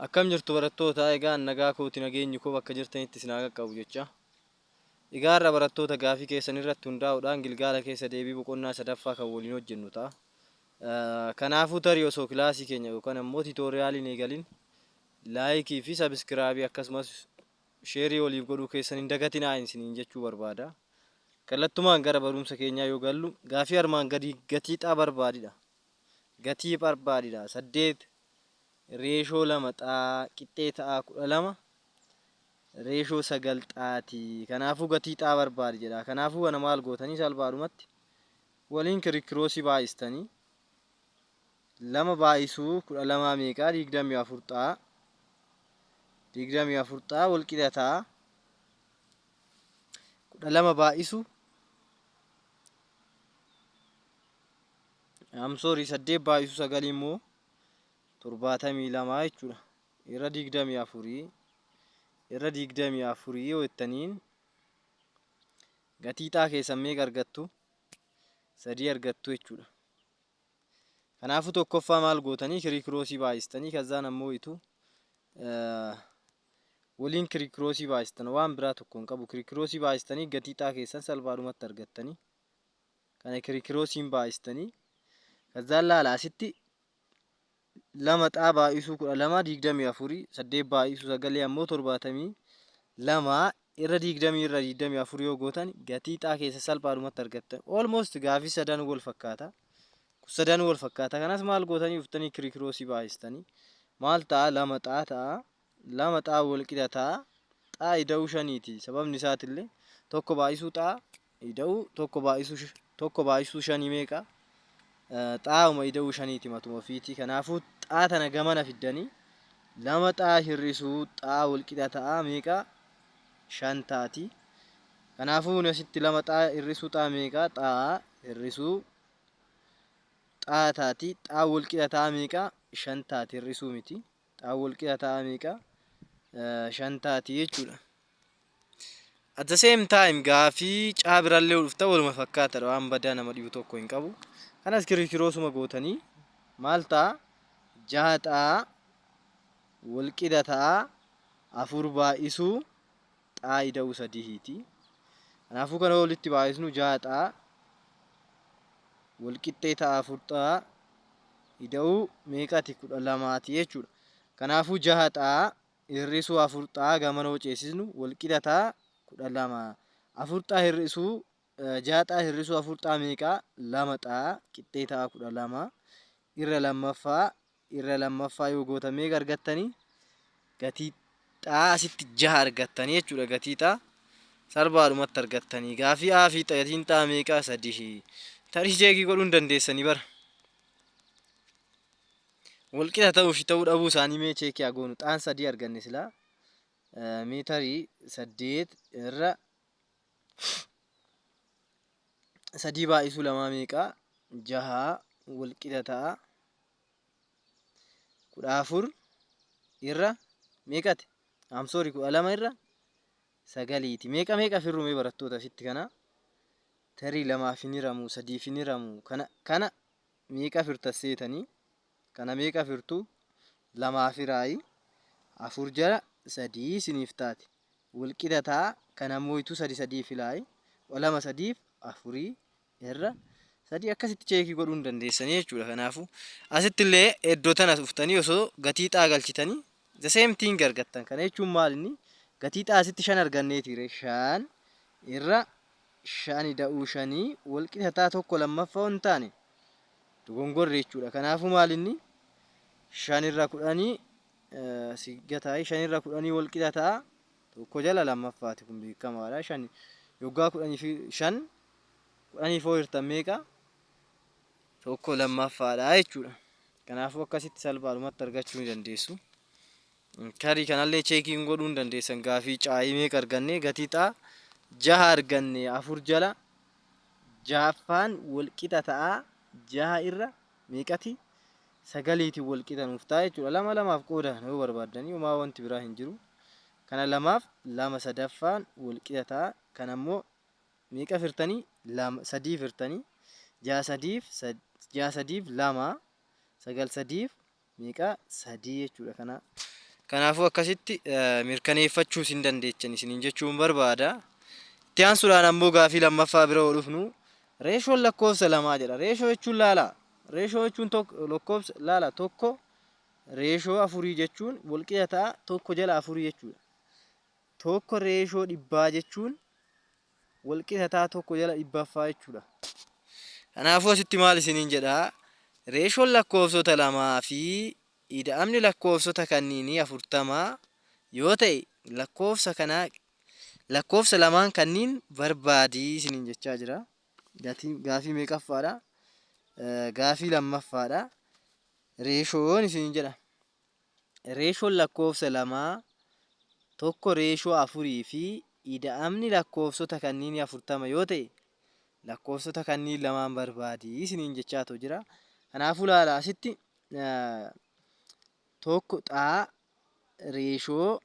Akkam jirtu barattoota, egaan nagaa kooti nageenyi koo bakka jirtanitti isin haa qaqqabu jecha. Egaarra barattoota gaafii keessan irratti hundaa'uudhaan gilgaala keessa deebii boqonnaa sadaffaa kan waliin hojjennu ta'a. Kanaafuu tarii osoo kilaasii keenya yookaan ammoo tiitooriyaaliin eegalin laayikii fi sabiskiraabii akkasumas sheerii waliif godhuu keessan hin dagatinaa isiniin jechuu barbaada. Kallattumaan gara barumsa keenyaa yoo gallu gaafii armaan gadii gatiidhaa barbaadidha. Gatii barbaadidha. 8 reeshoo 2 xaa qixxee ta'a 12 reeshoo 9 xaati. Kanaafuu gatii xaa barbaadi jedha. Kanaafuu kana maal gootanii salphaadhumatti waliin kirikkiroosii baay'istanii 2 baay'isuu 12 meeqaa 24 xaa 24 xaa wal qixa ta'a 12 baay'isuu 8 baay'isuu 9 immoo 72 jechuudha. Irra 24 yoo jettaniin gatii xaa keessan meeqa argattu? 3 argattu jechuudha. Kanaafuu tokkoffaa maal gootanii kirikkiroosii baay'istanii kazaan ammoo waliin kirikkiroosii baay'istan waan biraa tokko hin qabu. Kirikkiroosii baay'istanii gatii xaa keessan salphaadhumatti argattanii kana kirikkiroosiin baay'istanii kazaan laala asitti 2 xaa baay'isuu 12 24 8 baay'isuu 9 ammoo 72 irra 20 irra 24 yoo gootan gatii xaa keessa salphaadhumatti argattan. Almost gaafii sadan wal fakkaata. Sadan wal fakkaata. Kanas maal gootanii uftanii kirikkiroosii baay'istanii maal ta'a 2 xaa ta'a 2 xaa wal qixa ta'a xaa ida'uu 5ti. Sababni isaatillee tokko baay'isuu xaa ida'uu tokko baay'isuu 5 meeqa? Xaa'uma ida'uu 5ti matuma ofiiti. Kanaafuu xaa tana gamana fiddanii 2 xaa hir'isuu xaa wal qixa ta'a meeqa? 5 taati. Kanaafuu asitti 2 xaa hir'isuu xaa meeqa? Xaa hir'isuu xaa taati. Xaa wal qixa ta'a meeqa? 5 taati hir'isuu miti. Xaa wal qixa ta'a meeqa? 5 taati jechuudha. At the same time gaafii caa birallee dhufta waluma fakkaatadha waan badaa nama dhibu tokko hin qabu. Kanas kirikkiroosuma gootanii maal ta'a? 6 xaa wal qixa ta'a 4 baay'isuu xaa ida'uu 3ti. Kanaafuu kana walitti baay'isnu 6 xaa wal qixxee ta'a 4 xaa ida'uu meeqati? 12ti jechuudha. Kanaafuu 6 xaa hir'isuu 4 xaa gamana ceesisnu wal qixa ta'a 12. 4 xaa hir'isuu 6 xaa hir'isuu 4 xaa meeqa? 2 xaa qixxee ta'a 12 irra lammaffaa yoo gootan meeqa argattanii? Gatii xaa asitti 6 argattanii jechuudha. Gatii xaa salphaadhumatti argattanii. Gaafii A fi gatiin xaa meeqa? 3. Tarii jeekii godhuu hin dandeessanii bara. Wal qixa ta'uu fi ta'uu dhabuu isaanii mee cheekii haa goonu. Xaan 3 arganne silaa meetarii 8 irra 3 baay'isuu 2 meeqa? 6 wal qixa ta'a 14 irra meeqati? 12 irra 9ti. Meeqa firrume barattoota asitti kana? Tarii 2 fi ni ramu 3 fi ni ramu. Kana meeqa firtasseetanii? Kana meeqa firtu? 2 firaayi 4 jala 3 isiniif taati. Wal qixa ta'a kana ammoo 3 filaayi 2 3 4 irra 3 akkasitti cheekii godhuu hin dandeessanii jechuudha. Kanaafuu asitti illee iddoo tana dhuftanii osoo gatii xaa galchitanii the same thing argattan. Kana jechuun maal inni? Gatii xaa asitti 5 arganneetiire 5 irra 5 ida'uu 5 wal qixa ta'a tokko lammaffaa hin taane dogongorre jechuudha. Kanaafuu maal inni? 5 irra 10 sigataay 5 irra 10 wal qixa ta'a tokko jala lammaffaati kun beekamaadha. 5 yoggaa 10 fi 5 10 foo hirtan meeqa? Tokko lammaffaadha jechuudha. Kanaafuu akkasitti salphaadhumatti argachuu ni dandeessu. Tarii kanallee cheekiin godhuu hin dandeessan. Gaafii caayii meeqa arganne? Gatii xaa 6 arganne 4 jala 6ffaan wal qixa ta'a 6 irra meeqati? 9tiin wal qixa nuuf ta'a jechuudha. 2 2f qoodan yoo barbaaddanii homaa wanti biraa hin jiru. Kana 2f 2 sadaffaan wal qixa ta'a. Kana ammoo meeqa firtanii? 3 firtanii 6 3f 2 9 3f meeqa? 3 jechuudha. Kana Kanaafuu akkasitti mirkaneeffachuu isin dandeechan isiniin jechuun barbaada. Itti aansuudhaan ammoo gaafii lammaffaa bira yoo dhufnu reeshoon lakkoofsa lamaa jedha. Reeshoo jechuun laala. Reeshoo jechuun lakkoofsa laala tokko reeshoo afurii jechuun walqixa ta'a tokko jala afurii jechuudha. Tokko reeshoo dhibbaa jechuun walqixa ta'a tokko jala dhibbaffaa jechuudha. Kanaafuu asitti maal isiniin jedhaa? Reeshoon lakkoofsota lamaa fi ida'amni lakkoofsota kanniinii 40 yoo ta'e lakkoofsa lamaan kanniin barbaadii isiniin jechaa jira. Gaafii meeqaffaadha? Gaafii lammaffaadha. Reeshoon isiniin jedha. Reeshoon lakkoofsa lamaa tokko reeshoo afurii fi ida'amni lakkoofsota kanniinii 40 yoo ta'e lakkoofsota kanniin lamaan barbaadii isiniin jechaatu jira. Kanaafuu laala asitti tokko xaa reeshoo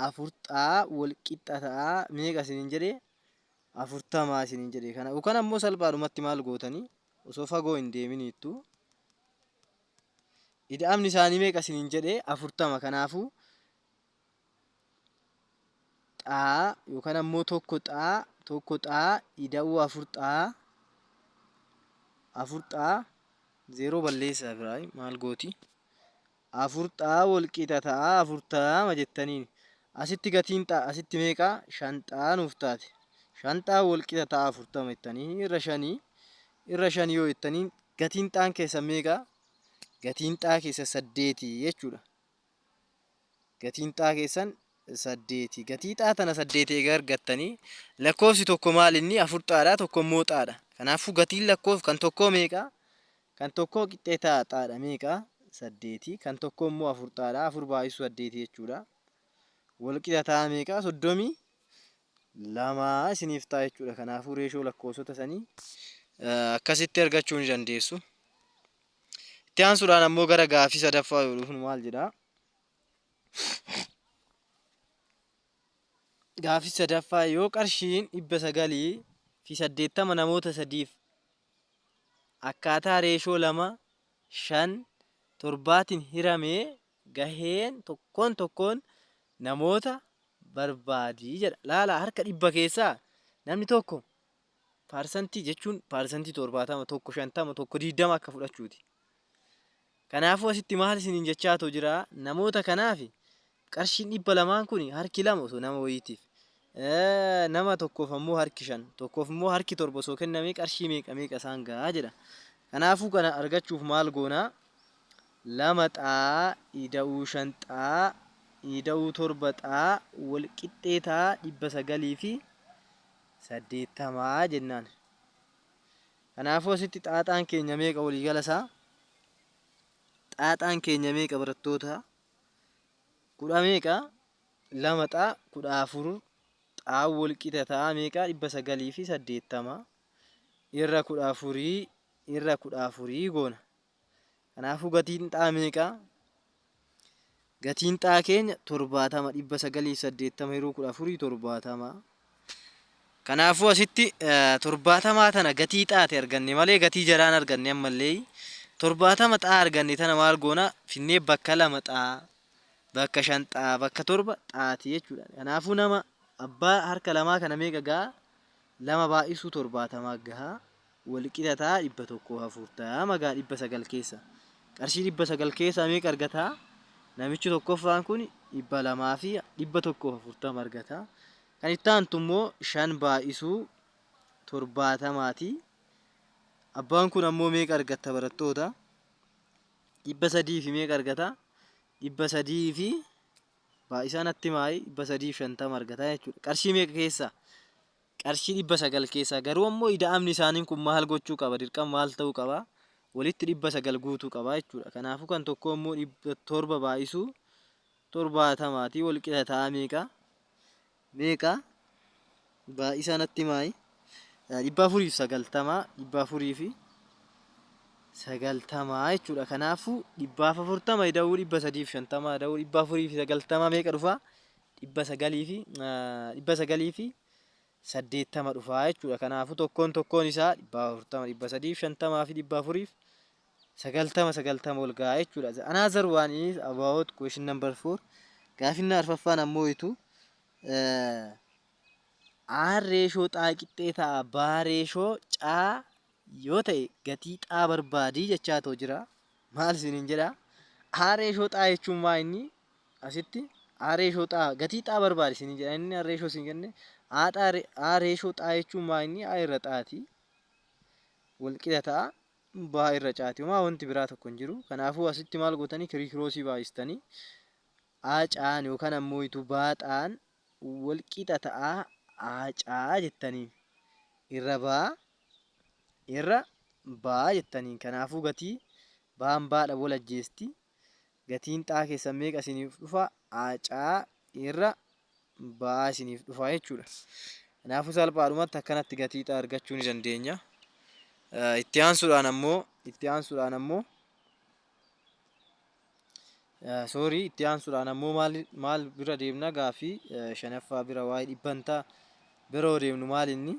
afur xaa walqixa ta'a meeqa isiniin jedhee 40 isiniin jedhee. Kana yookaan ammoo salphaadhumatti maal gootanii osoo fagoo hin deeminiittu ida'amni isaanii meeqa isiniin jedhee 40. Kanaafuu xaa yookaan ammoo tokko xaa ida'uu afur xaa zeeroo balleessaa biraa maal gooti? Afur xaa walqixa ta'a 40 jettaniin. Asitti gatiin xaa asitti meeqa? 5 xaa nuuf taate. 5 xaa walqixa ta'a 40 jettanii irra 5 yoo jettaniin gatiin xaan keessa meeqa? Gatiin xaa keessa 8 jechuudha. Gatiin xaa keessan 8. Gatii xaa tana 8 egaa argattanii lakkoofsi tokko maal inni 4 xaadha tokko immoo xaadha. Kanaafuu gatiin lakkoofsa kan tokkoo meeqa? Kan tokkoo qixxee xaadha meeqa? 8. Kan tokko immoo 4 xaadha 4 baay'isuu 8 jechuudha. Walqixa ta'a meeqa? 32 isiniif ta'a jechuudha. Kanaafuu reeshoo lakkoofsota sanii akkasitti argachuu ni dandeessu. Itti aansuudhaan ammoo gara gaafii sadaffaa yoo dhufnu maal jedhaa? Gaafii sadaffaa yoo qarshiin 980 namoota sadiif akkaataa reeshoo 2, 5, 7tiin hiramee gaheen tokkoon namoota barbaadii jedha. Laala harka 100 keessaa namni tokko paarsantii jechuun paarsantii 70 tokko 50 tokko 20 akka fudhachuuti. Kanaafuu asitti maal isiniin jechaatu jira? Namoota kanaaf qarshiin 200 kun harki 2 osoo nama wayiitiif nama tokkoof ammoo harki 5 tokkoof immoo harki 7 osoo kennamee qarshii meeqa isaan gahaa jedha. Kanaafuu kana argachuuf maal goonaa? 2 xaa ida'uu 5 xaa ida'uu 7 xaa walqixxee ta'a 980 jennaan. Kanaafuu asitti xaaxaan keenya meeqa waliigala isaa? Xaaxaan keenya meeqa barattoota? 10 meeqa? 2 xaa 14 xaa walqixa ta'a meeqa? 980 irra 14 goona. Kanaafuu gatiin xaa meeqa? Gatiin xaa keenya 70 980 yeroo 14 70. Kanaafuu asitti 70 tana gatii xaate arganne malee gatii jaraan arganne ammallee 70 xaa arganne tana maal goona? Finnee bakka 2 xaa bakka 5 xaa bakka 7 xaati jechuudha. Kanaafuu nama abbaa harka lamaa kana meeqa gahaa? 2 baay'isuu 70 gahaa walqixa ta'a 140 gaa 900 keessa. Qarshii 900 keessa meeqa argataa? Namichi tokkoffaan kun 200 fi 140 argata. Kan itti aantu immoo 5 baay'isuu 70ti. Abbaan kun ammoo meeqa argata barattoota? 300 fi meeqa argata? 300 fi baay'isaan atti maayi 350 argata jechuudha. Qarshii meeqa keessa? Qarshii 900 keessa. Garuu ammoo ida'amni isaanii kun maal gochuu qaba? Dirqama maal ta'uu qaba? Walitti 900 guutuu qaba jechuudha. Kanaafuu kan tokko immoo 7 baay'isuu 70ti walqixa ta'a meeqa? Meeqa? Baay'isaan atti maayi? 490 jechuudha. Kanaafuu 440 ida'uu 350 ida'uu 490 meeqa dhufa? 900 fi 80 dhufa jechuudha. Kanaafuu tokkoon isaa 440 350 fi 490 ol gahaa jechuudha. Another one is about question number 4. Gaafiin arfaffaan ammoo R reeshoo xaa qixxee ta'a baa reeshoo caa yoo ta'e gatii xaa barbaadii jechaatoo jira. Maal isiniin jedha? R reeshoo xaa jechuun maa inni asitti R reeshoo xaa gatii xaa barbaadi isiniin jedha. Inni R reeshoo isin kenne R reeshoo xaa jechuun maa inni A irra xaati. Walqixa ta'a baa irra caati. Maa wanti biraa tokko hin jiru. Kanaafuu asitti maal gootanii kirikiroosii baay'istanii Acaan yookaan ammoo baaxaan walqixa ta'a Acaa jettanii irra baa jettanii. Kanaafuu gatii baan baadha wal ajjeesti. Gatiin xaa keessan meeqa isiniif dhufa? Acaa irra baa isiniif dhufa jechuudha. Kanaafuu salphaadhumatti akkanatti gatii xaa argachuu ni dandeenya. Itti aansuudhaan ammoo maal bira deemna? Gaafii shanaffaa bira waa'ee dhibbantaa bira yoo deemnu maal inni?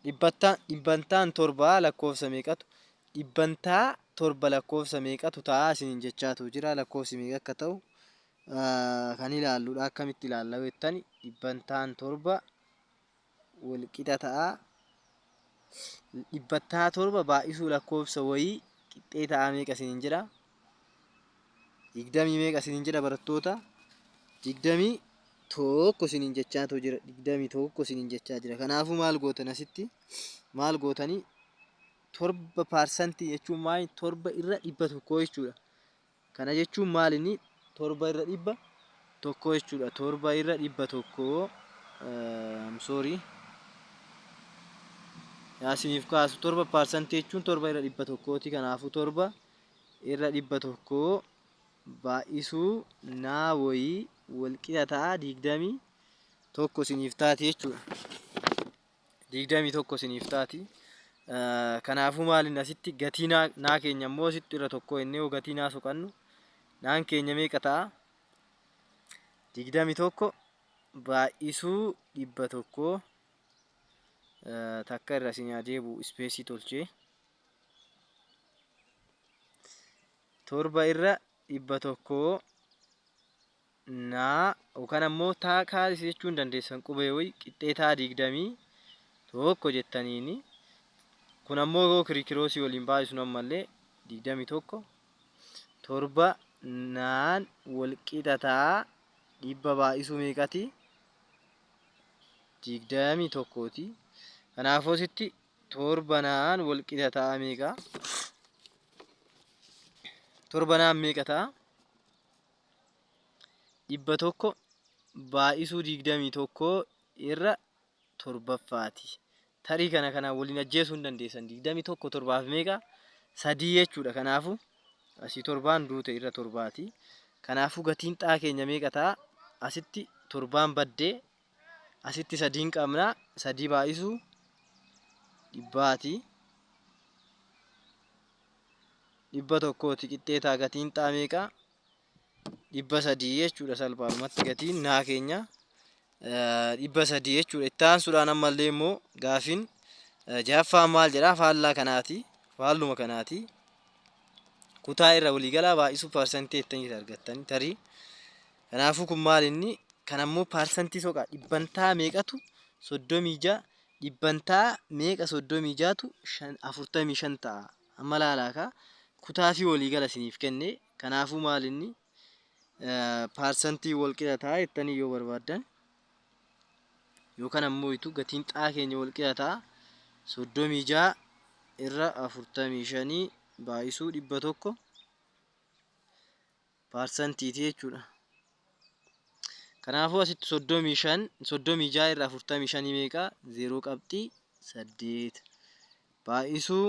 Dhibbantaan torba lakkoofsa meeqatu? Dhibbantaa torba lakkoofsa meeqatu ta'a isiniin jechaatu jira. Lakkoofsi meeqa akka ta'u kan ilaalludha. Akkamitti ilaalla jettani dhibbantaan torba walqixa ta'a. Dhibbantaa torba baay'isuu lakkoofsa wayii qixxee ta'a meeqa isiniin jedha? 20 meeqa isiniin jedha barattoota? 21 isiniin jechaatu jira. 21 isiniin jechaa jira. Kanaafuu maal gootan asitti? Maal gootanii? Torba parsantii jechuun maali? Torba irra 100 jechuudha. Kana jechuun maal inni? Torba irra 100 jechuudha. Torba irra 100 yaasiniif kaasu torba parsantii jechuun torba irra 100ti. Kanaafuu torba irra 100 baay'isuu naa wayii walqixa ta'a 21 isiniif taati jechuudha. 21 isiniif taati. Kanaafuu maalin asitti gatii naa keenya immoo asitti irra tokko inni yoo gatii naa soqannu naan keenya meeqa ta'a? 21 baay'isuu 100 takka irra isin adeebu ispeesii tolchee torba irra 100 naa yookaan ammoo taa kaasii jechuun dandeessan qubee wayii qixxee ta'a 21 jettaniini. Kun ammoo yoo kirikiroosii waliin baay'isu ammallee 21 torba naan walqixa ta'a dhibba baay'isuu meeqati? 21ti. Kanaafuu asitti torba naan walqixa ta'a meeqa? Torba naan meeqa ta'a? 100 baay'isuu 21 irra torbaffaati. Tarii kana waliin ajjeesuu hin dandeessan. 21 torbaaf meeqa? 3 jechuudha. Kanaafuu asii torbaan duute irra torbaati. Kanaafuu gatiin xaa keenya meeqa ta'a? Asitti torbaan baddee asitti 3 qabna. 3 baay'isuu 100ti. 100ti qixxee ta'a gatiin xaa meeqa? 300 jechuudha. Salphaadhumatti gatiin naa keenya 300 jechuudha. Itti aansuudhaan ammallee immoo gaafiin jaaffaan maal jedhaa? Faallaa kanaati. Faalluma kanaati. Kutaa irra waliigalaa baay'isuu parsantii jettanii argattanii tarii. Kanaafuu kun maal inni? Kan ammoo parsantii soqa dhibbantaa meeqatu? 36. Dhibbantaa meeqa 36tu 45 ta'a. Amma laalaakaa kutaa fi waliigala isiniif kenne. Kanaafuu maal inni? Parsantii walqixa ta'a jettanii yoo barbaaddan yookaan ammoo gatiin xaa keenya walqixa ta'a 36 irra 45 baay'isuu 100 parsantiiti jechuudha. Kanaafuu asitti 36 irra 45 meeqa? 0.8 baay'isuu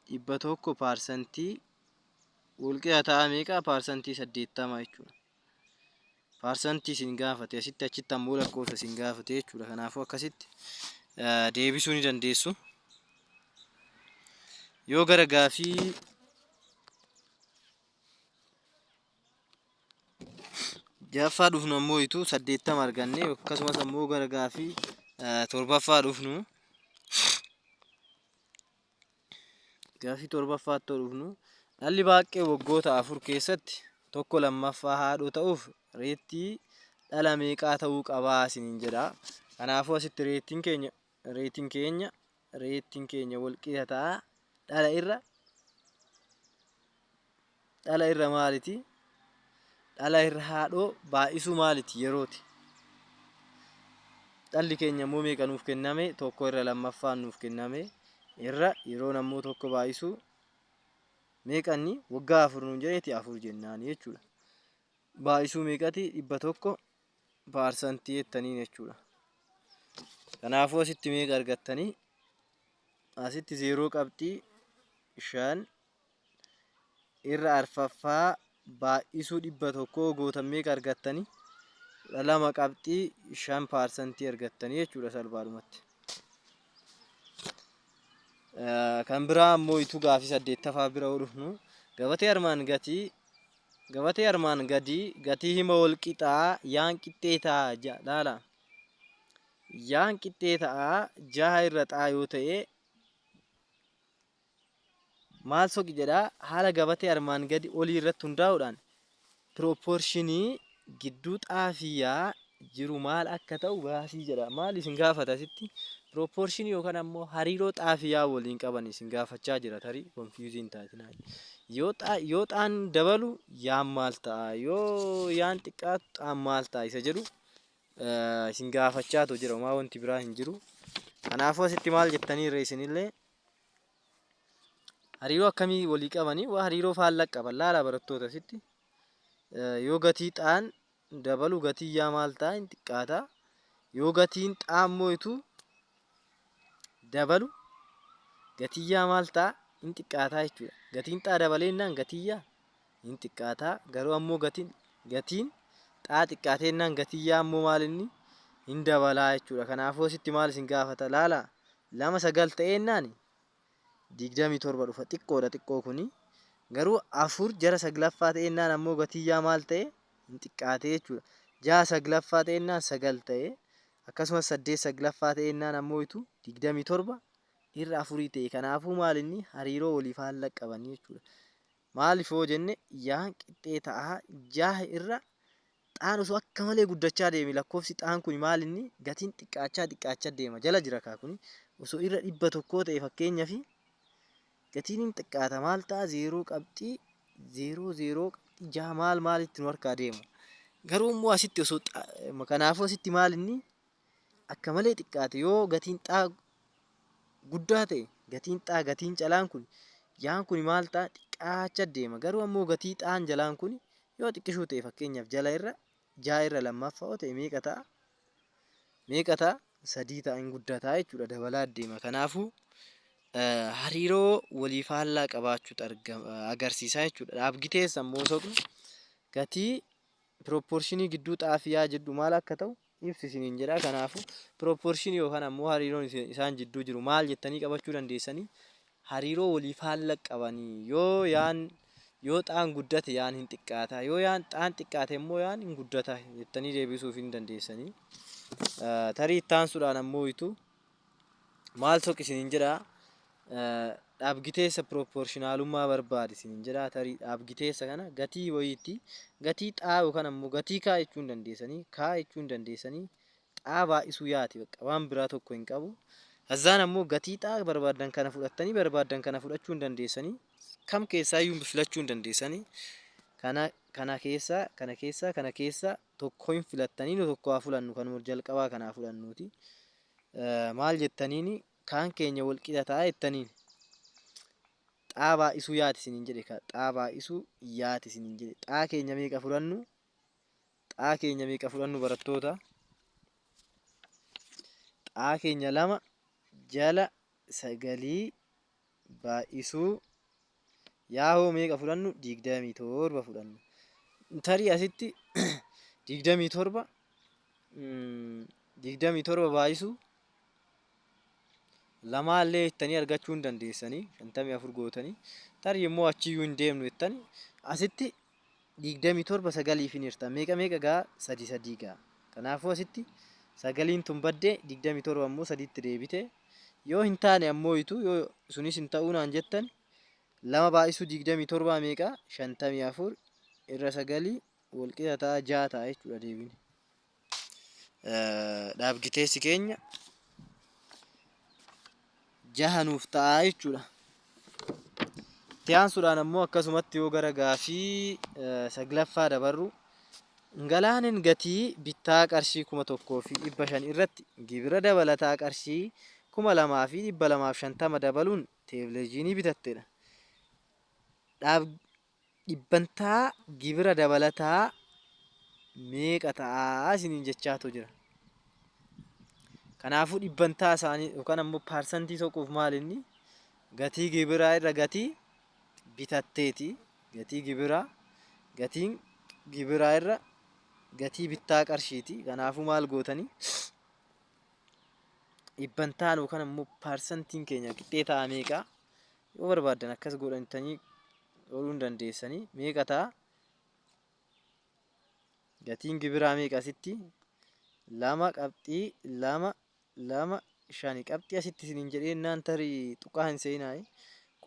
100 parsantii walqixa ta'a meeqa? Parsantii 80 jechuudha. Parsantii isin gaafate asitti achitti ammoo lakkoofsa isin gaafate jechuudha. Kanaafuu akkasitti deebisuu ni dandeessu. Yoo gara gaafii jaaffaa dhufnu ammoo 80 arganne akkasumas ammoo gara gaafii torbaffaa dhufnu gaafii torbaffaatti dhufnu dhalli baaqee waggoota 4 keessatti tokko lammaffaa haadhoo ta'uuf reettii dhala meeqaa ta'uu qabaa isiniin jedha. Kanaafuu asitti reettiin keenya walqixa ta'a. Dhala irra maaliti? Dhala irra haadhoo baay'isuu maaliti? Yerooti. Dhalli keenya immoo meeqa nuuf kenname? Tokko irra lammaffaan nuuf kenname. Irra yeroon ammoo tokko baay'isuu meeqanni? Waggaa 4 nuun jedheeti 4 jennaan jechuudha. Baay'isuu meeqati? 100 parsantii jettaniin jechuudha. Kanaafuu asitti meeqa argattanii? Asitti 0.5 irra arfaffaa baay'isuu 100 gootan meeqa argattanii? 2.5 parsantii argattanii jechuudha salphaadhumatti. Kan biraa ammoo itu gaafii 8ffaa bira dhufnu gabatee armaan gadii gatii hima wal qixaa yaan qixxee ta'a jedhaala. Yaan qixxee ta'a 6 irra xaa yoo ta'e maal soqi jedhaa haala gabatee armaan gadi olii irratti hundaa'uudhaan pirooporshinii gidduu xaafiyaa jiru maal akka ta'u baasii jedha. Maal isin gaafata asitti? Pirooporshinii yookaan ammoo hariiroo xaafiyaa waliin qaban isin gaafachaa jira tarii konfiyuuziin taatinaa. Yoo xaan dabalu yaan maal ta'a? Yoo yaan xiqqaatu xaan maal ta'a? Isa jedhu isin gaafachaatu jira. Homaa wanti biraa hin jiru. Kanaafuu asitti maal jettaniirra isinillee hariiroo akkamii walii qabanii? Waa hariiroo faallaa qaban laala barattoota asitti. Yoo gatii xaan dabalu gatii yaa maal ta'a? Hin xiqqaata. Yoo gatiin xaa immoo itu dabalu gatii yaa maal ta'a? Hin xiqqaataa jechuudha. Gatiin xaa dabaleennaan gatii yaa hin xiqqaataa. Garuu ammoo gatiin xaa xiqqaateennaan gatii yaa ammoo maal inni hin dabalaa jechuudha. Kanaafuu asitti maal isin gaafata? Laala 2 9 ta'eennaan 27 dhufa. Xiqqoodha xiqqoo kuni. Garuu 4 jara 9ffaa ta'eennaan ammoo gatii yaa maal ta'e? Hin xiqqaatee jechuudha. 6 9ffaa ta'eennaan 9 ta'e. Akkasumas 8 9ffaa ta'eennaan ammoo itu 27 irra 4 ta'e. Kanaafuu maal inni hariiroo walii faallaa qabanii jechuudha. Maaliif yoo jenne yaan qixxee ta'a 6 irra xaan osoo akka malee guddachaa deeme lakkoofsi xaan kun maal inni gatiin xiqqaachaa deema. Jala jira kaa kuni osoo irra 100 ta'e fakkeenyaaf gatiin hin xiqqaata maal ta'a? 0.00 maalitti nu harkaa deema. Garuu immoo asitti osoo kanaafuu asitti maal inni akka malee xiqqaate yoo gatiin xaa guddaa ta'e gatiin calaan kun yaan kun maal ta'a? Xiqqaachaa deema. Garuu ammoo gatii xaan jalaan kun yoo xiqqishuu ta'e fakkeenyaaf jala irra 6 irra lammaffaa ta'e meeqa ta'a? 3 ta'a hin guddataa jechuudha dabalaa deema. Kanaafuu hariiroo walii faallaa qabaachuutu agarsiisaa jechuudha. Dhaabgiteessa immoo soqnu gatii pirooporshinii gidduu xaafiyaa jedhu maal akka ta'u ibsisiniin jedha. Kanaafuu pirooporshinii yookaan ammoo hariiroon isaan jidduu jiru maal jettanii qabachuu dandeessanii? Hariiroo walii faallaa qabanii yoo xaan guddate yaan hin xiqqaata. Yoo xaan xiqqaate immoo yaan hin guddata jettanii deebisuuf hin dandeessanii. Tarii ittaansuudhaan ammoo itu maal soqisiniin jedha? Dhaabgiteessa pirooporshinaalummaa barbaadi isiniin jedha. Tarii dhaabgiteessa kana gatii wayiitti gatii xaa yookaan ammoo gatii kaa jechuu hin dandeessanii xaa baay'isuu yaati waan biraa tokko hin qabu. Hazzaan ammoo gatii xaa barbaadan kana fudhattanii barbaadan kana fudhachuu hin dandeessanii kam keessaayyuu filachuu hin dandeessanii kana keessa tokko hin filattanii tokko haa fudhannu kanuma jalqabaa kanaa fudhannuuti. Maal jettaniini kaan keenya wal qixa ta'a jettaniin xaa baay'isuu yaati isiniin jedhe xaa keenya meeqa fudhannu barattoota? Xaa keenya 2 jala 9 baay'isuu yaa hoo meeqa fudhannu? 27 fudhannu. Tarii asitti 27 baay'isuu lamaallee jettanii argachuu hin dandeessanii 54 gootanii tarii immoo achiyyuu hin deemnu jettanii asitti 27 9 hirtan meeqa gaa 3 gaa. Kanaafuu asitti 9 tun baddee 27 ammoo 3tti deebite yoo hin taane ammoo yoo sunis hin ta'uu naan jettan 2 baay'isuu 27 meeqa? 54 irra 9 wal qixa ta'a 6 ta'a jechuudha deebiin. Dhaabgiteessi keenya 6 nuuf ta'a jechuudha. Itti aansuudhaan ammoo akkasumatti yoo gara gaafii 9ffaa dabarru Ngalaaneen gatii bittaa qarshii 1,500 irratti gibira dabalataa qarshii 2,250 dabaluun televezyiinii bitattedha. Dhibbantaa gibira dabalataa meeqa ta'aa isiniin jechaatu jira. Kanaafuu dhibbantaa isaanii yookaan ammoo paarsantii soquuf maal inni gatii gibiraa irra gatii bitatteeti. Gatiin gibiraa irra gatii bittaa qarshiiti. Kanaafuu maal gootanii dhibbantaan yookaan ammoo paarsantiin keenya qixxee ta'a meeqa yoo barbaadan akkas godhantanii ooluu hin dandeessanii meeqa ta'a gatiin gibiraa meeqa asitti 2,2,2,5 qabxii asitti isiniin jedheennaan tarii tuqaa hin seenaayi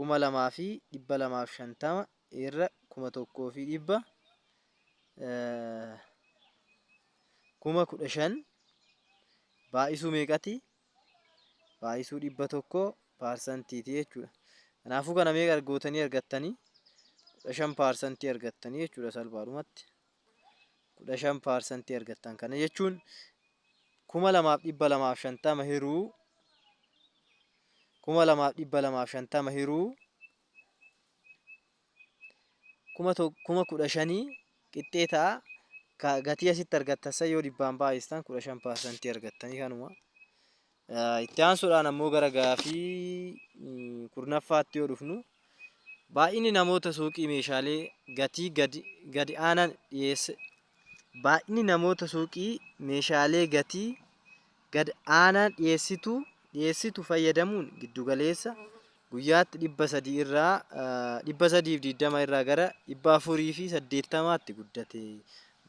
2,250 irra 1,100 15,000 baay'isuu meeqati baay'isuu 100 paarsantiiti jechuudha. Kanaafuu kana meeqa gootanii argattanii 15% argattanii jechuudha salphaadhumatti 15% argattan. Kana jechuun 2,250 hiruu 2,250 hiruu 15,000 qixxee ta'a. Gatii asitti argattan yoo dhibbaan baay'istan 15% argattanii kanuma. Itti aansuudhaan ammoo gara gaafii 10ffaatti yoo dhufnu baay'inni namoota suuqii meeshaalee gatii gadi aanaan dhiyeessitu fayyadamuun giddugaleessa guyyaatti 300 irraa 320 irraa gara 480tti guddate.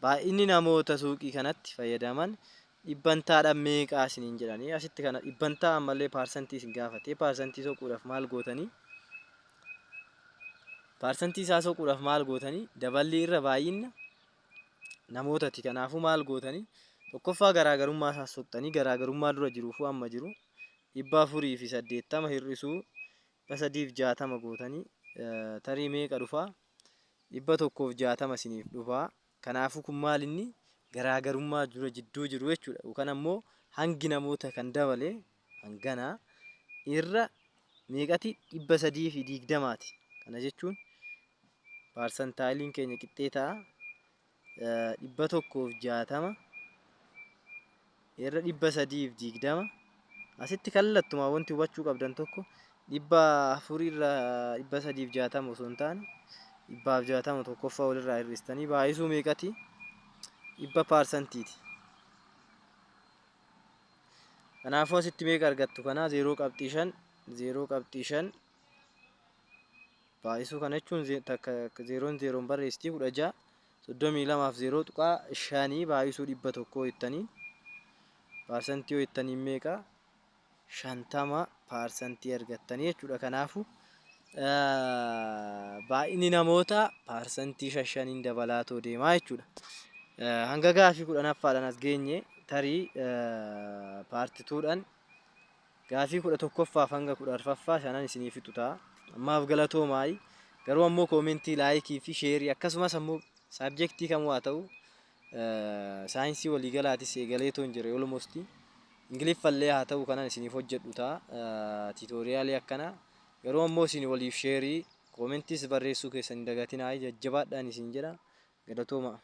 Baay'inni namoota suuqii kanatti fayyadaman dhibbantaadhaan meeqaa isiniin jedhanii asitti kana dhibbantaa ammallee paarsantii isin gaafate. Paarsantii soquudhaaf maal gootanii daballi irra baay'ina namootati. Kanaafuu maal gootanii tokkoffaa garaagarummaa isaa soqxanii garaagarummaa dura jiruufuu amma jiru 480 hir'isuu 360 gootanii tarii meeqa dhufaa 160 isiniif dhufaa. Kanaafuu kun maal inni garaagarummaa dura jidduu jiru jechuudha. Yookaan ammoo hangi namoota kan dabale hangana irra meeqati 320ti. Kana jechuun paarsantaaliin keenya qixxee ta'a 160 irra 320 asitti kallattuma wanti hubachuu qabdan tokko 400 irra 360 osoo hin taane 160 tokkoffaa walirraa hir'istanii baay'isuu meeqati 100%ti. Kanaafuu asitti meeqa argattu kana 0.5 baay'isuu kana jechuun takka 0 barreessitii 16 32 fi 0.5 baay'isuu 100 jettanii paarsantii jettanii meeqa 50% argattanii jechuudha. Kanaafuu baay'inni namoota paarsantii 5 dabalaatoo deemaa jechuudha. Hanga gaafii 10ffaadhaan as geenye tarii paartituudhaan gaafii 11ffaaf hanga 14ffaa shanan isinii fixu ta'a. Ammaaf galatoomaa. Garuu ammoo koomentii, laayikii fi sheerii akkasumas ammoo saabjektii kamuu haa ta'u saayinsii waliigalaatis eegaleetoo hin jire almost ingiliffallee haa ta'u kanan isiniif hojjedhu ta'a tiitooriyaalii akkana. Garuu ammoo isin waliif sheerii koomentiis barreessuu keessan hin dagatinaa. Jajjabaadhaan isin jedha. Galatoomaa.